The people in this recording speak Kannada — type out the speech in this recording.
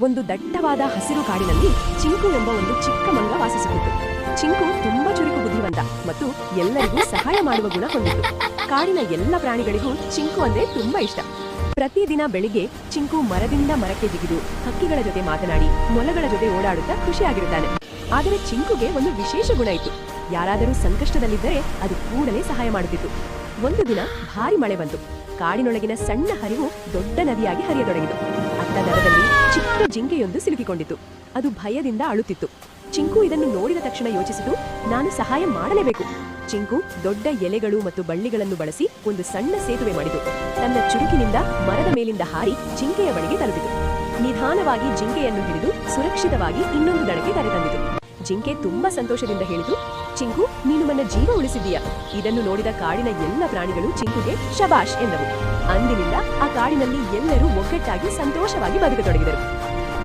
ಒಂದು ದಟ್ಟವಾದ ಹಸಿರು ಕಾಡಿನಲ್ಲಿ ಚಿಂಕು ಎಂಬ ಒಂದು ಚಿಕ್ಕ ಮಂಗ ವಾಸಿಸುತ್ತಿತ್ತು. ಚಿಂಕು ತುಂಬಾ ಚುರುಕು ಬುದ್ಧಿವಂತ ಮತ್ತು ಎಲ್ಲರಿಗೂ ಸಹಾಯ ಮಾಡುವ ಗುಣ ಹೊಂದಿತ್ತು. ಕಾಡಿನ ಎಲ್ಲ ಪ್ರಾಣಿಗಳಿಗೂ ಚಿಂಕು ಅಂದ್ರೆ ತುಂಬಾ ಇಷ್ಟ. ಪ್ರತಿದಿನ ಬೆಳಿಗ್ಗೆ ಚಿಂಕು ಮರದಿಂದ ಮರಕ್ಕೆ ಜಿಗಿದು ಹಕ್ಕಿಗಳ ಜೊತೆ ಮಾತನಾಡಿ ಮೊಲಗಳ ಜೊತೆ ಓಡಾಡುತ್ತಾ ಖುಷಿಯಾಗಿರುತ್ತಾನೆ. ಆದರೆ ಚಿಂಕುಗೆ ಒಂದು ವಿಶೇಷ ಗುಣ ಇತ್ತು. ಯಾರಾದರೂ ಸಂಕಷ್ಟದಲ್ಲಿದ್ದರೆ ಅದು ಕೂಡಲೇ ಸಹಾಯ ಮಾಡುತ್ತಿತ್ತು. ಒಂದು ದಿನ ಭಾರಿ ಮಳೆ ಬಂತು. ಕಾಡಿನೊಳಗಿನ ಸಣ್ಣ ಹರಿವು ದೊಡ್ಡ ನದಿಯಾಗಿ ಹರಿಯತೊಡಗಿತು. ಅತ್ತ ದಡದಲ್ಲಿ ಚಿಕ್ಕ ಜಿಂಕೆಯೊಂದು ಸಿಲುಕಿಕೊಂಡಿತ್ತು. ಅದು ಭಯದಿಂದ ಅಳುತ್ತಿತ್ತು. ಚಿಂಕು ಇದನ್ನು ನೋಡಿದ ತಕ್ಷಣ ಯೋಚಿಸಿತು, ನಾನು ಸಹಾಯ ಮಾಡಲೇಬೇಕು. ಚಿಂಕು ದೊಡ್ಡ ಎಲೆಗಳು ಮತ್ತು ಬಳ್ಳಿಗಳನ್ನು ಬಳಸಿ ಒಂದು ಸಣ್ಣ ಸೇತುವೆ ಮಾಡಿತು. ತನ್ನ ಚುರುಕಿನಿಂದ ಮರದ ಮೇಲಿಂದ ಹಾರಿ ಜಿಂಕೆಯ ಬಳಿಗೆ ತಲುಪಿತು. ನಿಧಾನವಾಗಿ ಜಿಂಕೆಯನ್ನು ಹಿಡಿದು ಸುರಕ್ಷಿತವಾಗಿ ಇನ್ನೊಂದು ದಡಕ್ಕೆ ಕರೆತಂದಿತು. ಜಿಂಕೆ ತುಂಬಾ ಸಂತೋಷದಿಂದ ಹೇಳಿತು, ಚಿಂಕು, ನೀನು ನನ್ನ ಜೀವ ಉಳಿಸಿದ್ದೀಯಾ. ಇದನ್ನು ನೋಡಿದ ಕಾಡಿನ ಎಲ್ಲ ಪ್ರಾಣಿಗಳು ಚಿಂಕುಗೆ ಶಬಾಷ್ ಎಂದವು. ಅಂದಿನಿಂದ ಆ ಕಾಡಿನಲ್ಲಿ ಎಲ್ಲರೂ ಒಗ್ಗಟ್ಟಾಗಿ ಸಂತೋಷವಾಗಿ ಬದುಕತೊಡಗಿದರು.